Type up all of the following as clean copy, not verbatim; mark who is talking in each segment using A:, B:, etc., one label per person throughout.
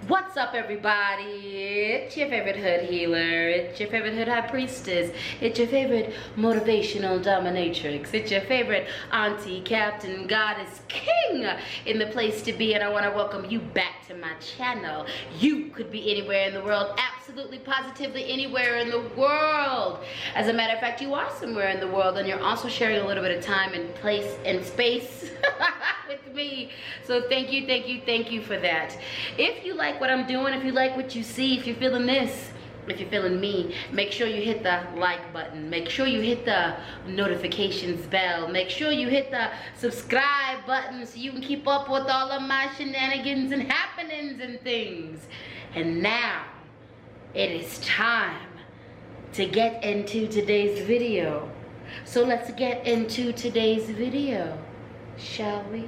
A: What's up, everybody? It's your favorite hood healer. It's your favorite hood high priestess. It's your favorite motivational dominatrix. It's your favorite auntie, captain, goddess, king in the place to be. And I want to welcome you back to my channel. You could be anywhere in the world, absolutely positively anywhere in the world. As a matter of fact, you are somewhere in the world, and you're also sharing a little bit of time and place and space with me. So thank you for that. If you like what I'm doing, if you like what you see, if you're feeling this, if you're feeling me, make sure you hit the like button. Make sure you hit the notifications bell. Make sure you hit the subscribe button so you can keep up with all of my shenanigans and happenings and things. And now it is time to get into today's video. So let's get into today's video, shall we?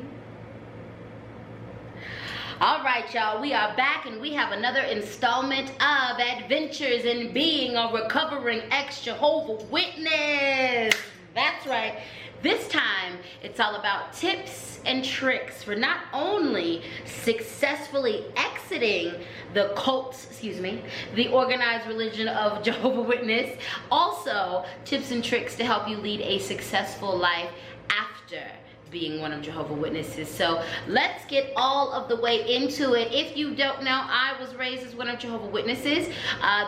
A: All right, y'all, we are back and we have another installment of Adventures in Being a Recovering Ex-Jehovah Witness. That's right. This time, it's all about tips and tricks for not only successfully exiting the the organized religion of Jehovah Witness, also tips and tricks to help you lead a successful life after being one of Jehovah Witnesses. So let's get all of the way into it. If you don't know, I was raised as one of Jehovah Witnesses.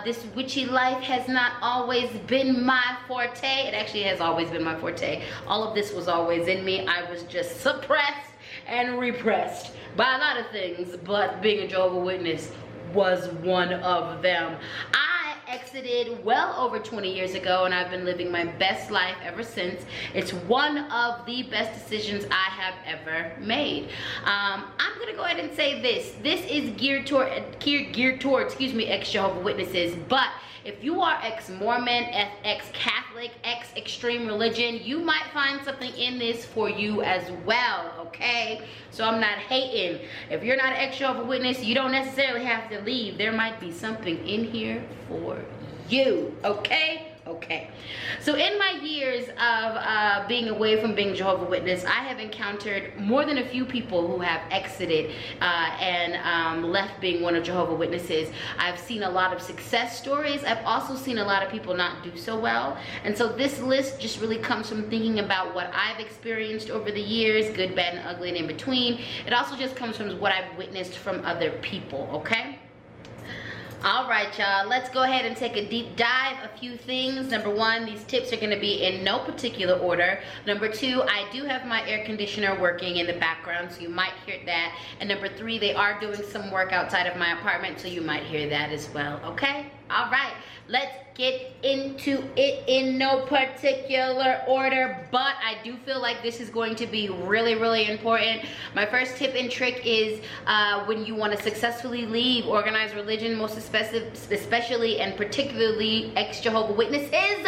A: This witchy life has not always been my forte. It actually has always been my forte. All of this was always in me. I was just suppressed and repressed by a lot of things, but being a Jehovah Witness was one of them. I exited well over 20 years ago, and I've been living my best life ever since. It's one of the best decisions I have ever made. I'm gonna go ahead and say this. This is geared toward ex-Jehovah Witnesses, but if you are ex-Mormon, ex-Catholic, ex-extreme religion, you might find something in this for you as well, okay? So I'm not hating. If you're not an ex-Jehovah Witness, you don't necessarily have to leave. There might be something in here for you, okay? Okay. So in my years of being away from being Jehovah Witness, I have encountered more than a few people who have exited and left being one of Jehovah Witnesses. I've seen a lot of success stories. I've also seen a lot of people not do so well. And so this list just really comes from thinking about what I've experienced over the years, good, bad, and ugly, and in between. It also just comes from what I've witnessed from other people, okay? All right, y'all, let's go ahead and take a deep dive. A few things. Number one, these tips are going to be in no particular order. Number two, I do have my air conditioner working in the background, so you might hear that. And number three, they are doing some work outside of my apartment, so you might hear that as well, okay? All right, let's get into it in no particular order, but I do feel like this is going to be really, really important. My first tip and trick is when you want to successfully leave organized religion, most especially and particularly ex-Jehovah Witnesses,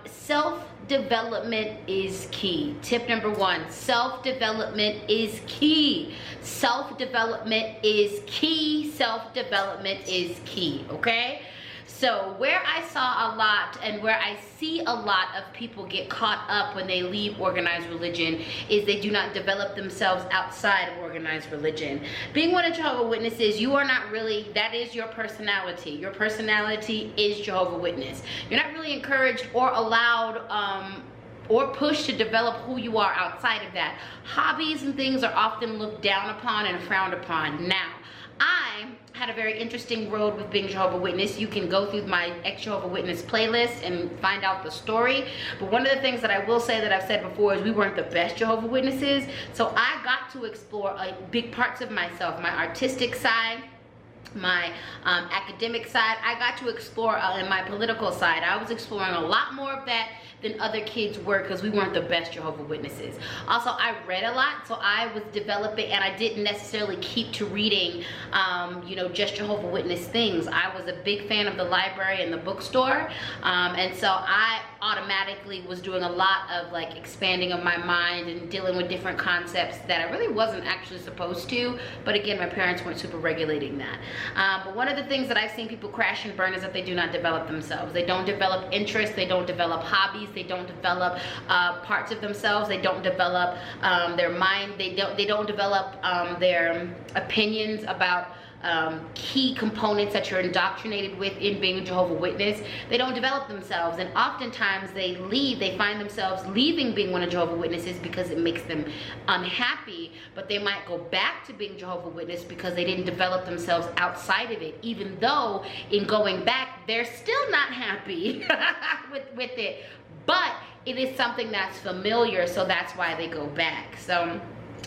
A: self-development is key. Tip number one, self-development is key. Self-development is key. Self-development is key, okay? So where I saw a lot and where I see a lot of people get caught up when they leave organized religion is they do not develop themselves outside of organized religion. Being one of Jehovah Witnesses, you are not really, that is your personality. Your personality is Jehovah Witness. You're not really encouraged or allowed or pushed to develop who you are outside of that. Hobbies and things are often looked down upon and frowned upon. Now, I had a very interesting road with being Jehovah Witness. You can go through my ex-Jehovah Witness playlist and find out the story. But one of the things that I will say that I've said before is we weren't the best Jehovah Witnesses. So I got to explore big parts of myself, my artistic side, my academic side. I got to explore in my political side. I was exploring a lot more of that than other kids were because we weren't the best Jehovah Witnesses. Also, I read a lot, so I was developing, and I didn't necessarily keep to reading, you know, just Jehovah Witness things. I was a big fan of the library and the bookstore, and so I automatically was doing a lot of like expanding of my mind and dealing with different concepts that I really wasn't actually supposed to, but again, my parents weren't super regulating that. But one of the things that I've seen people crash and burn is that they do not develop themselves. They don't develop interests, they don't develop hobbies, they don't develop parts of themselves, they don't develop their mind, they don't develop their opinions about key components that you're indoctrinated with in being a Jehovah Witness, they don't develop themselves. And oftentimes they leave, they find themselves leaving being one of Jehovah Witnesses because it makes them unhappy, but they might go back to being Jehovah Witness because they didn't develop themselves outside of it, even though in going back, they're still not happy with it. But it is something that's familiar, so that's why they go back. So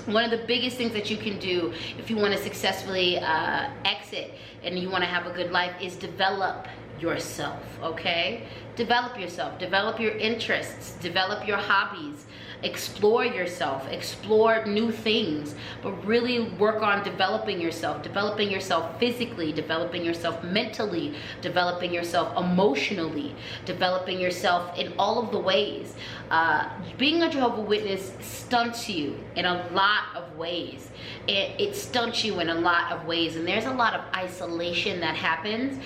A: one of the biggest things that you can do if you want to successfully exit and you want to have a good life is develop yourself, okay? Develop yourself, develop your interests, develop your hobbies, explore yourself, explore new things, but really work on developing yourself physically, developing yourself mentally, developing yourself emotionally, developing yourself in all of the ways. Being a Jehovah Witness stunts you in a lot of ways. It stunts you in a lot of ways, and there's a lot of isolation that happens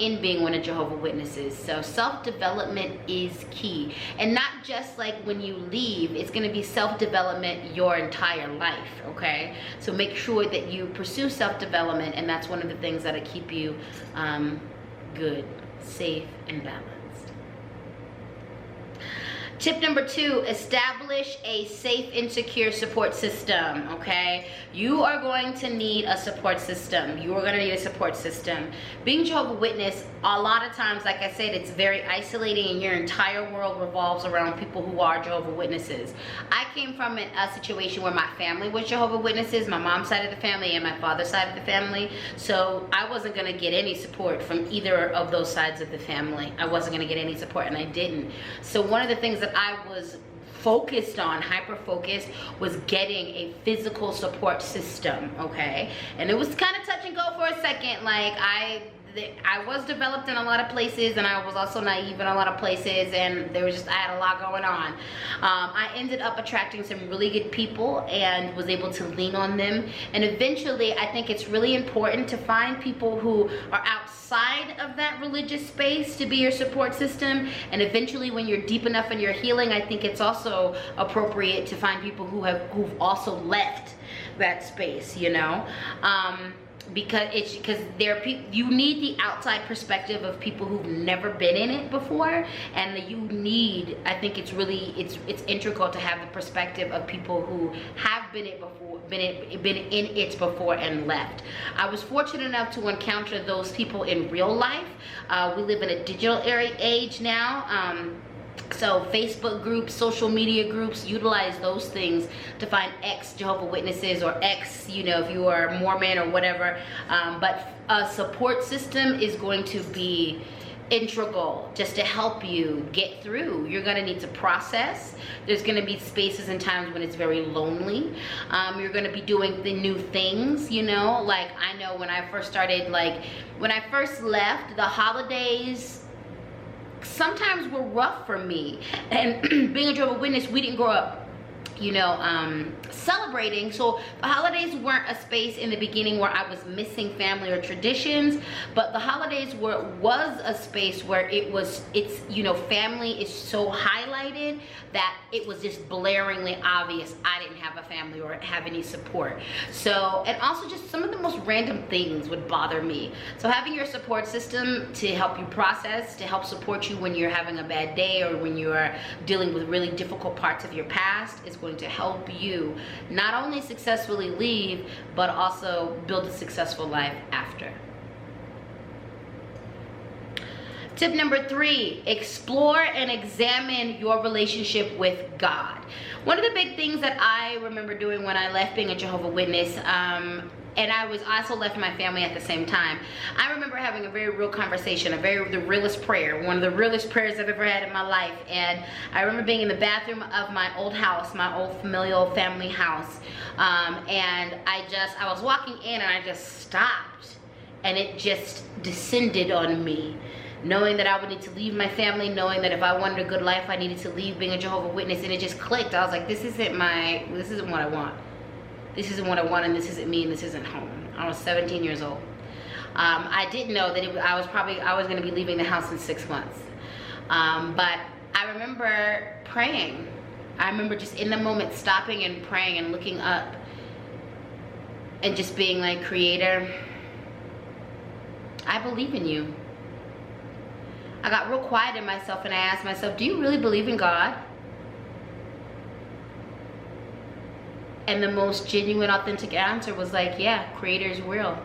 A: in being one of Jehovah Witnesses. So self-development is key, and not just like when you leave, it's going to be self-development your entire life, okay? So make sure that you pursue self-development, and that's one of the things that'll keep you good, safe, and balanced. Tip number 2, establish a safe and secure support system, okay? You are going to need a support system. You are going to need a support system. Being Jehovah Witness, a lot of times, like I said, it's very isolating, and your entire world revolves around people who are Jehovah Witnesses. I came from a situation where my family was Jehovah Witnesses, my mom's side of the family and my father's side of the family, so I wasn't going to get any support from either of those sides of the family. I wasn't going to get any support, and I didn't. So one of the things that I was focused on, hyper-focused, was getting a physical support system, okay? And it was kind of touch and go for a second. Like, I was developed in a lot of places, and I was also naive in a lot of places, and there was just, I had a lot going on. I ended up attracting some really good people and was able to lean on them. And eventually, I think it's really important to find people who are outside of that religious space to be your support system. And eventually, when you're deep enough in your healing, I think it's also appropriate to find people who've also left that space, you know? Because there are people, you need the outside perspective of people who've never been in it before, and you need, I think it's really, it's integral to have the perspective of people who have been in it before and left. I was fortunate enough to encounter those people in real life. We live in a digital age now. So Facebook groups, social media groups, utilize those things to find ex-Jehovah Witnesses or ex, you know, if you are Mormon or whatever. But a support system is going to be integral just to help you get through. You're going to need to process. There's going to be spaces and times when it's very lonely. You're going to be doing the new things, you know, like I know when I first started, like when I first left, the holidays sometimes were rough for me, and being a Jehovah Witness, we didn't grow up, you know, celebrating. So the holidays weren't a space in the beginning where I was missing family or traditions, but the holidays was a space where it's, you know, family is so highlighted that it was just blaringly obvious I didn't have a family or have any support. So, and also just some of the most random things would bother me. So having your support system to help you process, to help support you when you're having a bad day or when you are dealing with really difficult parts of your past is going to help you not only successfully leave, but also build a successful life after. Tip number 3, explore and examine your relationship with God. One of the big things that I remember doing when I left being a Jehovah Witness, and I also left my family at the same time, I remember having a very real conversation, the realest prayer, one of the realest prayers I've ever had in my life. And I remember being in the bathroom of my old house, my old familial family house, and I was walking in and I just stopped, and it just descended on me. Knowing that I would need to leave my family, knowing that if I wanted a good life, I needed to leave being a Jehovah Witness, and it just clicked. I was like, this isn't what I want. This isn't what I want, and this isn't me, and this isn't home. I was 17 years old. I didn't know that I was going to be leaving the house in 6 months. But I remember praying. I remember just in the moment stopping and praying and looking up and just being like, Creator, I believe in you. I got real quiet in myself and I asked myself, do you really believe in God? And the most genuine, authentic answer was like, yeah, Creator is real.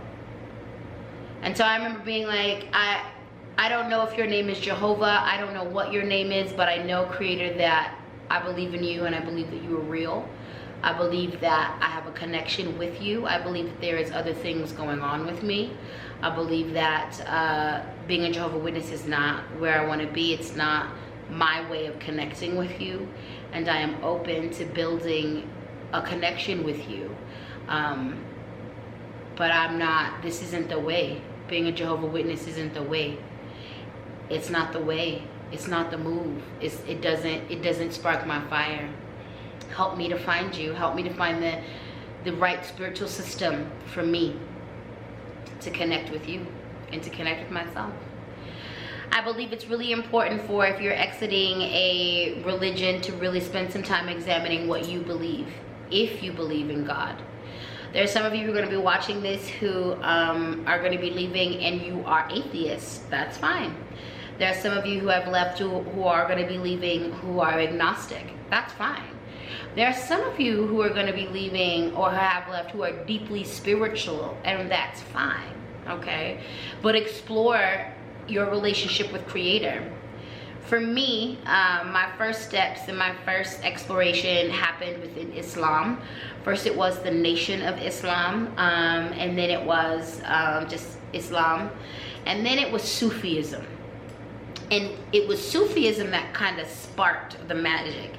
A: And so I remember being like, I don't know if your name is Jehovah. I don't know what your name is, but I know, Creator, that I believe in you and I believe that you are real. I believe that I have a connection with you. I believe that there is other things going on with me. I believe that being a Jehovah Witness is not where I want to be. It's not my way of connecting with you. And I am open to building a connection with you. But I'm not, this isn't the way. Being a Jehovah Witness isn't the way. It's not the way. It's not the move. It doesn't spark my fire. Help me to find you. Help me to find the right spiritual system for me to connect with you and to connect with myself. I believe it's really important for, if you're exiting a religion, to really spend some time examining what you believe, if you believe in God. There's some of you who are going to be watching this who are going to be leaving and you are atheists. That's fine. There are some of you who have left who are going to be leaving who are agnostic. That's fine. There are some of you who are going to be leaving or have left who are deeply spiritual, and that's fine, okay? But explore your relationship with Creator. For me, my first steps and my first exploration happened within Islam. First it was the Nation of Islam, and then it was just Islam, and then it was Sufism. And it was Sufism that kind of sparked the magic.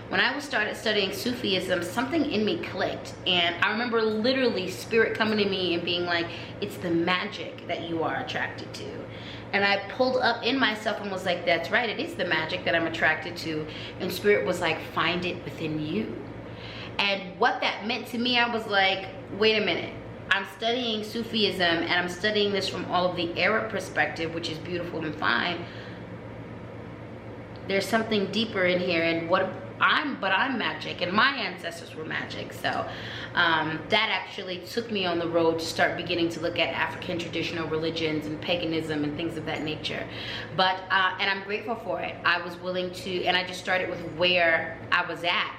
A: When I started studying Sufism, something in me clicked. And I remember literally Spirit coming to me and being like, it's the magic that you are attracted to. And I pulled up in myself and was like, that's right, it is the magic that I'm attracted to. And Spirit was like, find it within you. And what that meant to me, I was like, wait a minute. I'm studying Sufism and I'm studying this from all of the Arab perspective, which is beautiful and fine. There's something deeper in here, and I'm magic, and my ancestors were magic. So that actually took me on the road to start beginning to look at African traditional religions and paganism and things of that nature. But and I'm grateful for it. I was willing to, and I just started with where I was at.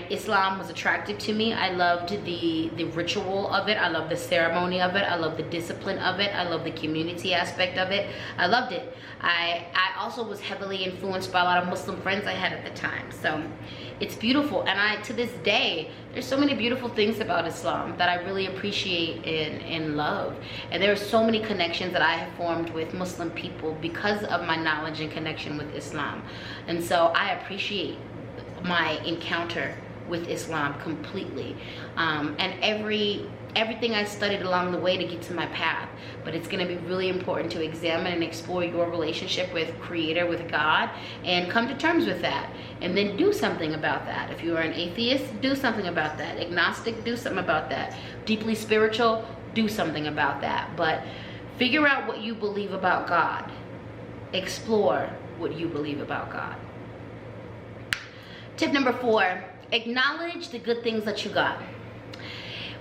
A: Islam was attractive to me. I loved the ritual of it. I loved the ceremony of it. I loved the discipline of it. I loved the community aspect of it. I loved it. I also was heavily influenced by a lot of Muslim friends I had at the time. So it's beautiful. And to this day, there's so many beautiful things about Islam that I really appreciate and love. And there are so many connections that I have formed with Muslim people because of my knowledge and connection with Islam. And so I appreciate my encounter with Islam completely, and everything I studied along the way to get to my path. But it's going to be really important to examine and explore your relationship with Creator, with God, and come to terms with that, and then do something about that. If you are an atheist, do something about that. Agnostic, do something about that. Deeply spiritual, do something about that. But figure out what you believe about God. Explore what you believe about God. Tip number 4, acknowledge the good things that you got.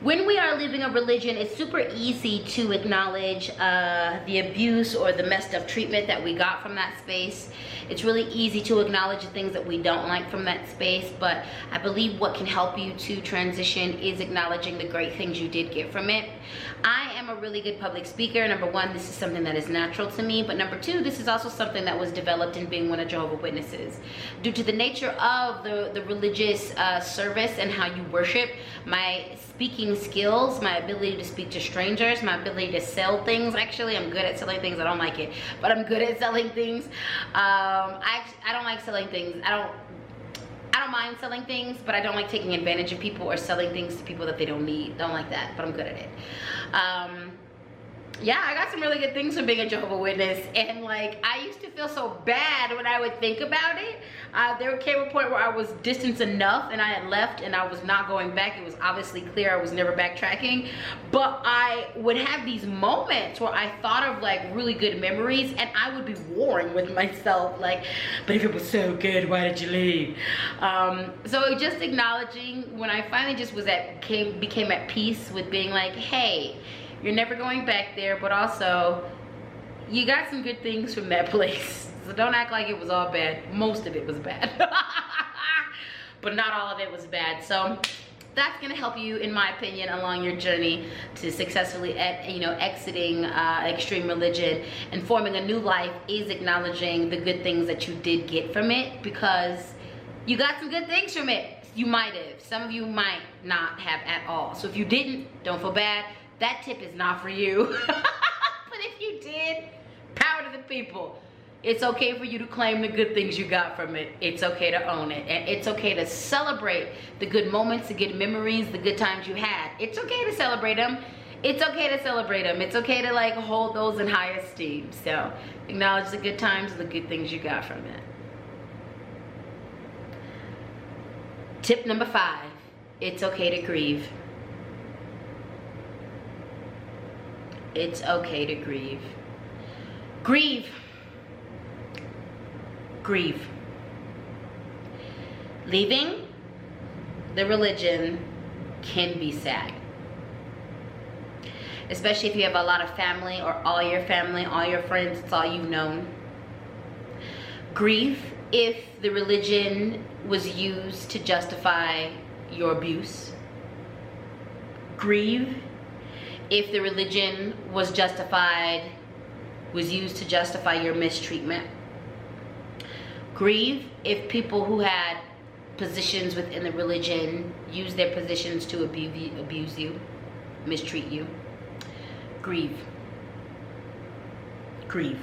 A: When we are leaving a religion, it's super easy to acknowledge the abuse or the messed up treatment that we got from that space. It's really easy to acknowledge the things that we don't like from that space, but I believe what can help you to transition is acknowledging the great things you did get from it. I am a really good public speaker. Number 1, this is something that is natural to me, but number 2, this is also something that was developed in being one of Jehovah Witnesses. Due to the nature of the religious service and how you worship, my speaking skills, my ability to speak to strangers, my ability to sell things. Actually, I'm good at selling things. I don't like it, but I'm good at selling things. I don't like selling things. I don't mind selling things, but I don't like taking advantage of people or selling things to people that they don't need. Don't like that, but I'm good at it. Yeah, I got some really good things from being a Jehovah Witness, and like I used to feel so bad when I would think about it. There came a point where I was distanced enough and I had left and I was not going back. It was obviously clear I was never backtracking, but I would have these moments where I thought of like really good memories, and I would be warring with myself like, but if it was so good, why did you leave? So just acknowledging when I finally just became at peace with being like, hey, you're never going back there, but also you got some good things from that place. So don't act like it was all bad. Most of it was bad. But not all of it was bad. So that's gonna help you, in my opinion, along your journey to successfully, exiting extreme religion and forming a new life, is acknowledging the good things that you did get from it, because you got some good things from it. You might have. Some of you might not have at all. So if you didn't, don't feel bad. That tip is not for you. But if you did, power to the people. It's okay for you to claim the good things you got from it. It's okay to own it. And it's okay to celebrate the good moments, the good memories, the good times you had. It's okay to celebrate them. It's okay to celebrate them. It's okay to like hold those in high esteem. So acknowledge the good times and the good things you got from it. Tip number 5, it's okay to grieve. It's okay to grieve. Grieve. Grieve. Leaving the religion can be sad. Especially if you have a lot of family, or all your family, all your friends, it's all you've known. Grieve if the religion was used to justify your abuse. Grieve if the religion was used to justify your mistreatment. Grieve if people who had positions within the religion use their positions to abuse you, mistreat you. Grieve. Grieve.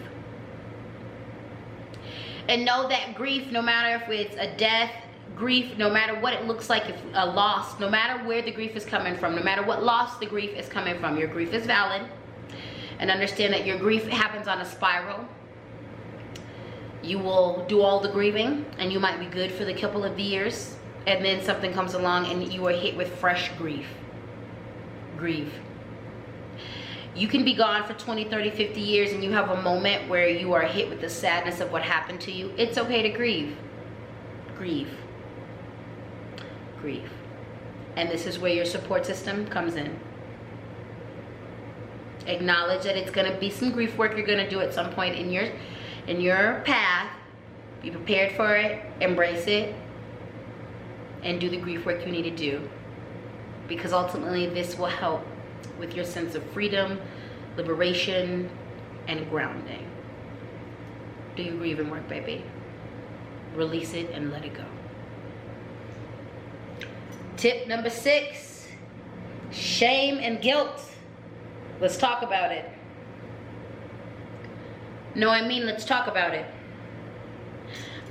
A: And know that grief, no matter if it's a death, grief, no matter what it looks like, if a loss, no matter where the grief is coming from, no matter what loss the grief is coming from, your grief is valid. And understand that your grief happens on a spiral. You will do all the grieving, and you might be good for the couple of years, and then something comes along and you are hit with fresh grief. Grieve. You can be gone for 20, 30, 50 years, and you have a moment where you are hit with the sadness of what happened to you. It's okay to grieve. Grieve. Grieve. And this is where your support system comes in. Acknowledge that it's going to be some grief work you're going to do at some point in your path. Be prepared for it, embrace it, and do the grief work you need to do, because ultimately this will help with your sense of freedom, liberation, and grounding. Do your grieving work, baby. Release it and let it go. Tip number 6, shame and guilt. Let's talk about it. No, I mean, let's talk about it.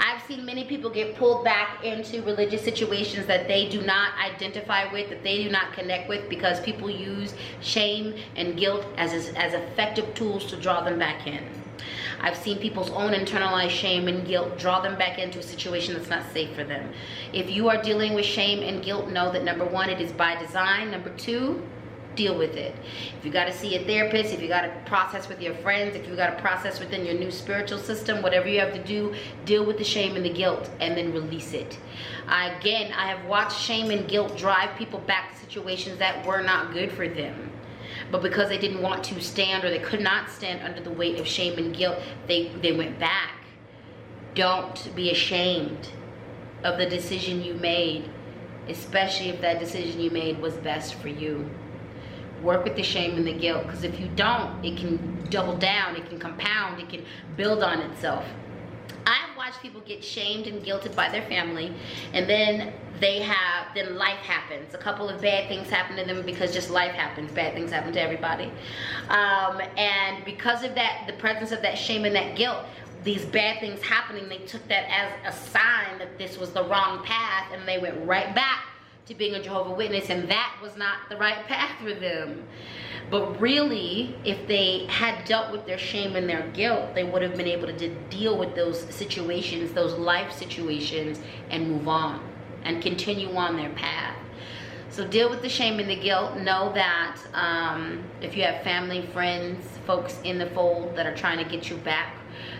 A: I've seen many people get pulled back into religious situations that they do not identify with, that they do not connect with, because people use shame and guilt as effective tools to draw them back in. I've seen people's own internalized shame and guilt draw them back into a situation that's not safe for them. If you are dealing with shame and guilt, know that number 1, it is by design. Number 2, deal with it. If you got to see a therapist, if you got to process with your friends, if you got to process within your new spiritual system, whatever you have to do, deal with the shame and the guilt and then release it. Again, I have watched shame and guilt drive people back to situations that were not good for them. But because they didn't want to stand, or they could not stand under the weight of shame and guilt, they went back. Don't be ashamed of the decision you made, especially if that decision you made was best for you. Work with the shame and the guilt, because if you don't, it can double down, it can compound, it can build on itself. I've watched people get shamed and guilted by their family, and then life happens. A couple of bad things happen to them, because just life happens. Bad things happen to everybody. And because of that, the presence of that shame and that guilt, these bad things happening, they took that as a sign that this was the wrong path, and they went right back to being a Jehovah Witness, and that was not the right path for them. But really, if they had dealt with their shame and their guilt, they would have been able to deal with those situations, those life situations, and move on and continue on their path. So deal with the shame and the guilt. Know that if you have family, friends, folks in the fold that are trying to get you back,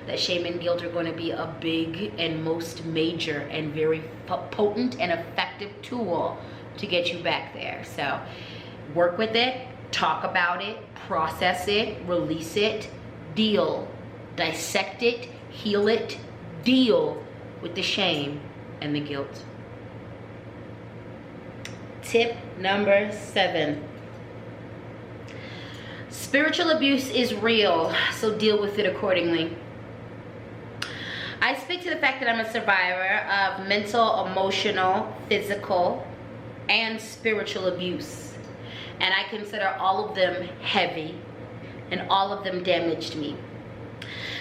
A: that shame and guilt are going to be a big and most major and very potent and effective tool to get you back there. So work with it, talk about it, process it, release it, deal, dissect it, heal it, deal with the shame and the guilt. Tip number 7. Spiritual abuse is real, so deal with it accordingly. I speak to the fact that I'm a survivor of mental, emotional, physical, and spiritual abuse. And I consider all of them heavy, and all of them damaged me.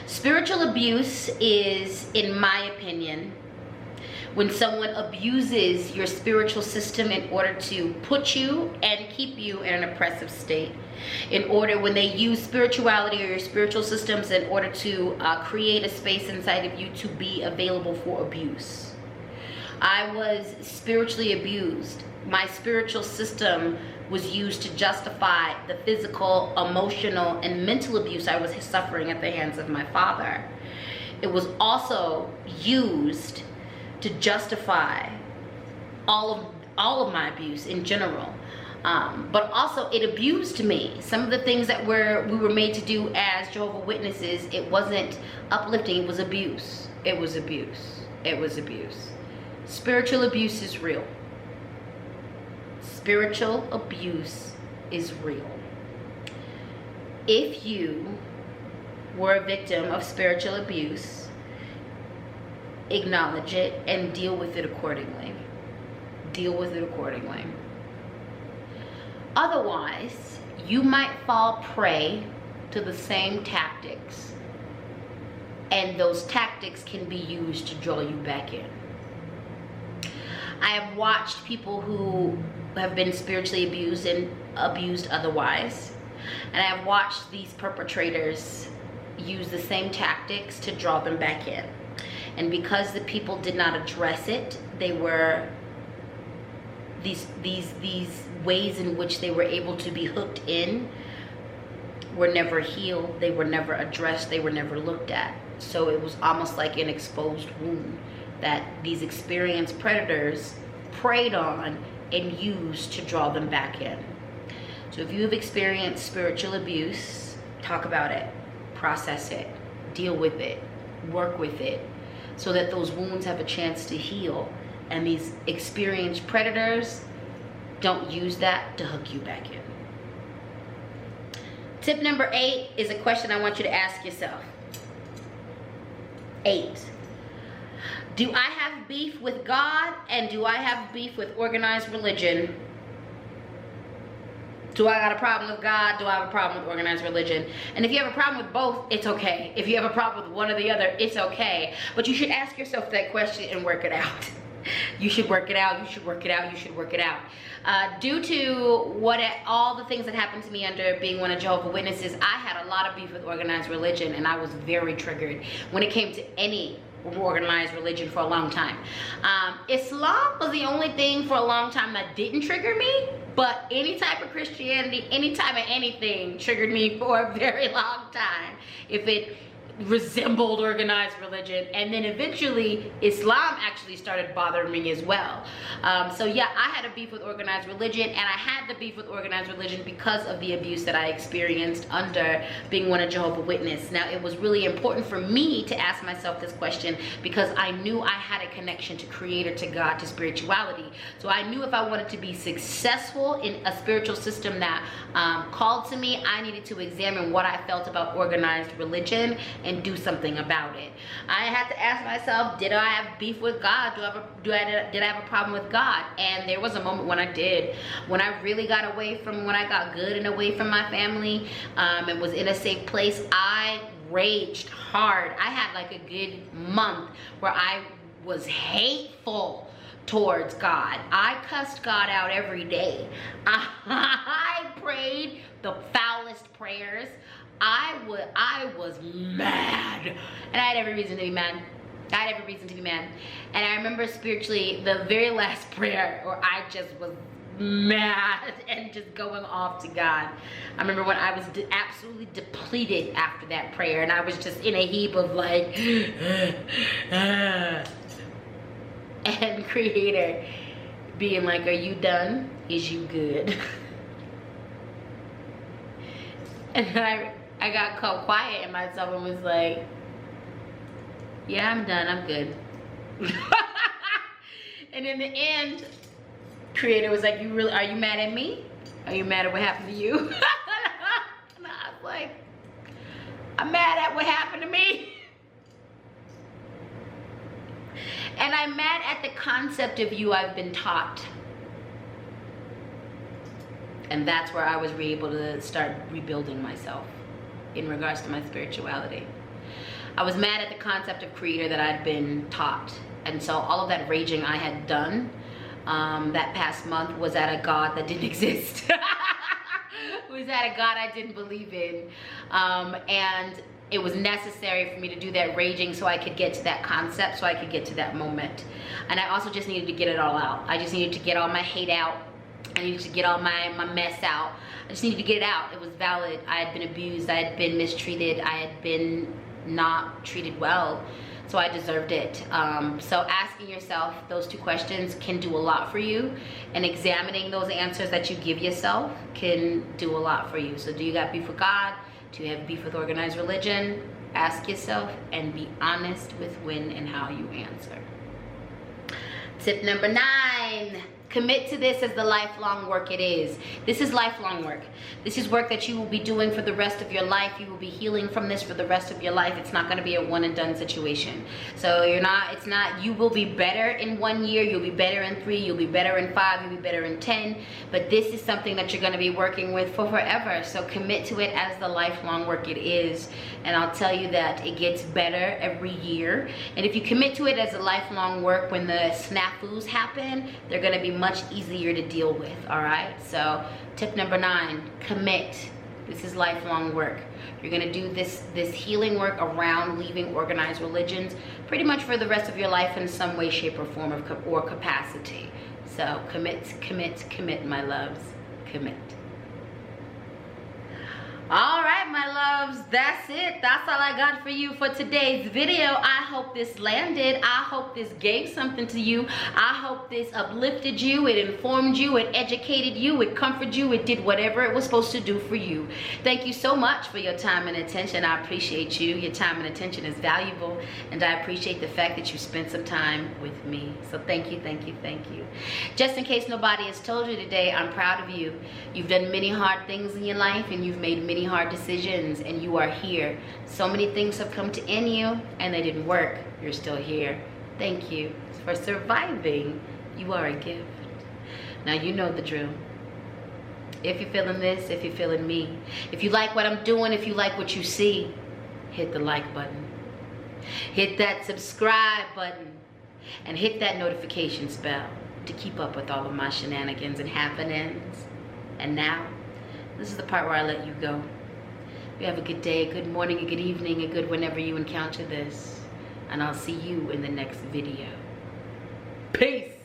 A: Spiritual abuse is, in my opinion, when someone abuses your spiritual system in order to put you and keep you in an oppressive state. When they use spirituality or your spiritual systems in order to create a space inside of you to be available for abuse. I was spiritually abused. My spiritual system was used to justify the physical, emotional, and mental abuse I was suffering at the hands of my father. It was also used to justify all of my abuse in general. But also it abused me. Some of the things that we were made to do as Jehovah Witnesses, it wasn't uplifting, it was abuse. It was abuse. It was abuse. Spiritual abuse is real. Spiritual abuse is real. If you were a victim of spiritual abuse, acknowledge it and deal with it accordingly. Deal with it accordingly. Otherwise, you might fall prey to the same tactics, and those tactics can be used to draw you back in. I have watched people who have been spiritually abused and abused otherwise, and I have watched these perpetrators use the same tactics to draw them back in. And because the people did not address it, they were these ways in which they were able to be hooked in were never healed, they were never addressed, they were never looked at. So it was almost like an exposed wound that these experienced predators preyed on and used to draw them back in. So if you have experienced spiritual abuse, talk about it, process it, deal with it, work with it, so that those wounds have a chance to heal, and these experienced predators don't use that to hook you back in. Tip number 8 is a question I want you to ask yourself. 8. Do I have beef with God, and do I have beef with organized religion? Do I got a problem with God? Do I have a problem with organized religion? And if you have a problem with both, it's okay. If you have a problem with one or the other, it's okay. But you should ask yourself that question and work it out. You should work it out, you should work it out, you should work it out. Due to all the things that happened to me under being one of Jehovah Witnesses, I had a lot of beef with organized religion, and I was very triggered when it came to any organized religion for a long time. Islam was the only thing for a long time that didn't trigger me, but any type of Christianity, any type of anything triggered me for a very long time if it resembled organized religion. And then eventually Islam actually started bothering me as well. So yeah, I had a beef with organized religion, and I had the beef with organized religion because of the abuse that I experienced under being one of Jehovah Witness. Now, it was really important for me to ask myself this question because I knew I had a connection to Creator, to God, to spirituality. So I knew if I wanted to be successful in a spiritual system that called to me, I needed to examine what I felt about organized religion and do something about it. I had to ask myself, did I have beef with God? Did I have a problem with God? And there was a moment when I did. When I really got away from, when I got good and away from my family and was in a safe place, I raged hard. I had like a good month where I was hateful towards God. I cussed God out every day. I prayed the foulest prayers. I was mad, and I had every reason to be mad. And I remember spiritually the very last prayer where I just was mad and just going off to God. I remember when I was absolutely depleted after that prayer, and I was just in a heap of like and Creator being like, are you I got quiet in myself and was like, yeah, I'm done, I'm good. And in the end, Creator was like, you really, are you mad at me? Are you mad at what happened to you? And I was like, I'm mad at what happened to me. And I'm mad at the concept of you I've been taught. And that's where I was able to start rebuilding myself in regards to my spirituality. I was mad at the concept of Creator that I'd been taught. And so all of that raging I had done that past month was at a God that didn't exist. It was at a God I didn't believe in. And it was necessary for me to do that raging so I could get to that concept, so I could get to that moment. And I also just needed to get it all out. I just needed to get all my hate out. I needed to get all my mess out. I just needed to get it out. It was valid. I had been abused. I had been mistreated. I had been not treated well. So I deserved it. So asking yourself those two questions can do a lot for you. And examining those answers that you give yourself can do a lot for you. So do you got beef with God? Do you have beef with organized religion? Ask yourself and be honest with when and how you answer. Tip number 9. Commit to this as the lifelong work it is. This is lifelong work. This is work that you will be doing for the rest of your life. You will be healing from this for the rest of your life. It's not going to be a one and done situation. So you will be better in 1 year. You'll be better in 3. You'll be better in 5. You'll be better in 10. But this is something that you're going to be working with for forever. So commit to it as the lifelong work it is. And I'll tell you that it gets better every year. And if you commit to it as a lifelong work, when the snafus happen, they're going to be much easier to deal with. All right, so tip number 9, commit. This is lifelong work. You're going to do this healing work around leaving organized religions pretty much for the rest of your life in some way, shape, or form or capacity. So commit, my loves. Commit. All right, my loves, that's it. That's all I got for you for today's video. I hope this landed. I hope this gave something to you. I hope this uplifted you. It informed you. It educated you. It comforted you. It did whatever it was supposed to do for you. Thank you so much for your time and attention. I appreciate you. Your time and attention is valuable, and I appreciate the fact that you spent some time with me. So thank you, thank you, thank you. Just in case nobody has told you today, I'm proud of you. You've done many hard things in your life, and you've made many hard decisions, and you are here. So many things have come to end you and they didn't work. You're still here. Thank you for surviving. You are a gift. Now you know the drill. If you're feeling this, if you're feeling me, if you like what I'm doing, if you like what you see, hit the like button, hit that subscribe button, and hit that notifications bell to keep up with all of my shenanigans and happenings. And now, this is the part where I let you go. You have a good day, a good morning, a good evening, a good whenever you encounter this. And I'll see you in the next video. Peace.